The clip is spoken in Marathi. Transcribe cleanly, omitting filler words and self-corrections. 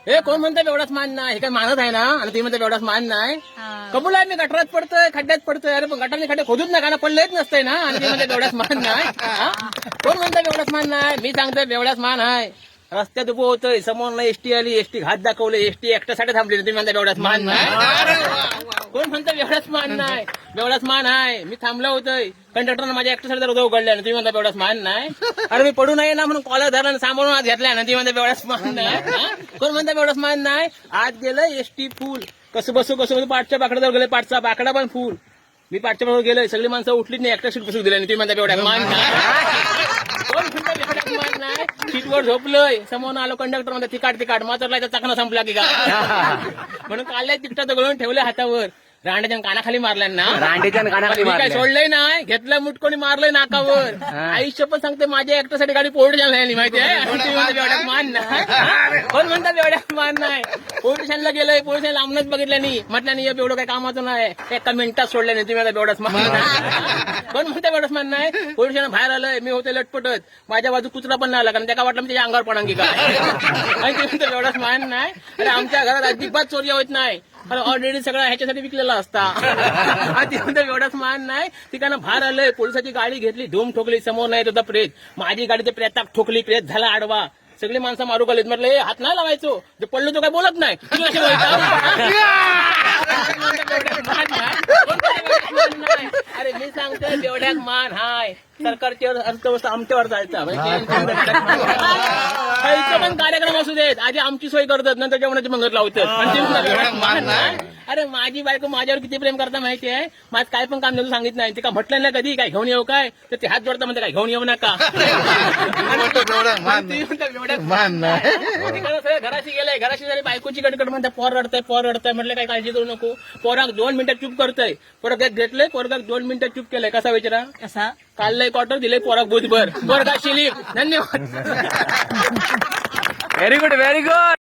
हे कोण म्हणतं एवढाच मान नाही, हे काय मानत आहे ना, आणि तुम्ही म्हणता एवढाच मान नाही. कबूल आहे, मी गटारात पडतोय, खड्ड्यात पडतोय. अरे पण गटारने खड्डे खोदूच नका ना, पडलेच नसतंय ना, आणि तुम्ही म्हणता एवढाच मान नाही. कोण म्हणतं एवढाच मान नाही? मी सांगतोय एवढाच मान आहे. रस्त्यात उभं होतोय, समोर एसटी आली, एसटी घात दाखवले, एसटी एकट्यासाठी थांबली, तुम्ही म्हणता एवढाच मान नाही. कोण म्हणतं एवढाच मान नाही? एवढाच मान आहे. मी थांबलो होतोय, कंडक्टरनं माझ्या एकट्यासाठी दरवाजा उघडल्या, तुम्ही म्हणता एवढाच मान नाही. अरे मी पडू नये ना म्हणून कॉलर धरला, सांभाळून आत घेतल्या, तुम्ही म्हणता एवढाच मान नाही. कोण म्हणता एवढाच मान नाही? आत गेलं एसटी फुल, कसं बसू पाठच्या बाकड्यावर गेले, पाठचा बाकडा पण फुल. मी पाठच्या बरोबर गेलोय, सगळी माणसं उठलीच नाही, एकटा सीट बसू दिल्या, तुम्ही म्हणता एवढ्या मान नाही. कोण म्हणता एवढ्याच मान नाही? सीटवर झोपलोय, समोर आलो कंडक्टर म्हणता तिकाट मात्र चाकणा संपला की का, म्हणून काढलाय तिकटाचं गळून ठेवले हातावर, रांड्याच्या कानाखाली मारल्या ना, रांडेच्या कानाखाली मी काय मारल्या. सोडलंय नाही, घेतलं मुटकोणी मारलंय नाकावर. आयुष्य पण सांगते माझ्या एकट्यासाठी गाडी पोर्ट झाली माहिती आहे, आणि तुम्ही म्हणता एवढ्यात मान नाही. कोण म्हणतात एवढ्यात मान नाही? पोलीस स्टेशनला गेलोय, पोलीस स्टेशन लांबनच बघितलं नाही, म्हटलं नाही एवढं काही कामाचं नाही, एका मिनिटात सोडलं नाही, तुम्ही म्हणता एवढंच मान नाही. कोण म्हणता एवढंच मान नाही? पोलीस स्टेशन बाहेर आलोय, मी होते लटपटत, माझ्या बाजू कुत्रा पण नाही आला, कारण त्याला वाटलं मी त्याच्या अंगावर पडांगी काय, आणि तुम्ही म्हणता एवढंच मान नाही. अरे आमच्या घरात अजिबात चोरी होत नाही, ऑलरेडी सगळं ह्याच्यासाठी विकलेला असता, एवढाच मान नाही. तिकडनं बाहेर आलंय, पोलिसाची गाडी घेतली, धूम ठोकली, समोर नाही होता प्रेत, माझी गाडी ते प्रेताक ठोकली, प्रेत झाला आडवा, सगळी माणसं मारू गेलीत. म्हटलं हे हात नाही लावायचो, जे पडलो तो काय बोलत नाही, तुम्ही असे अरे मी सांगतोय एवढ्यात मान हाय. सरकारची अर्थव्यवस्था आमच्यावर जायचा, खायचे पण कार्यक्रम असू देत, आधी आमची सोय करतात, नंतर जेवणाची मंगत लावतात. मान नाही. अरे माझी बायको माझ्यावर किती प्रेम करता माहिती आहे, माझं काय पण काम सांगितलं नाही, ते का म्हटलं ना कधी काय घेऊन येऊ काय, तर ते हात जोडता म्हणते काय घेऊन येऊ नका. मान नाही. घराशी गेलाय, घराशी झाली, बायकोची कडकड म्हणते पोर रडताय, म्हटलं काय काळजी करू नको, पोराक 2 मिनिटात चूप करतोय, पोरग घेतलंय, पोरगाक 2 मिनिटात चूप केलंय, कसा विचारा, कसा काढलंय क्वार्टर दिलंय पोराक बुधभर, पोरगा शिलीप. धन्यवाद. Very good.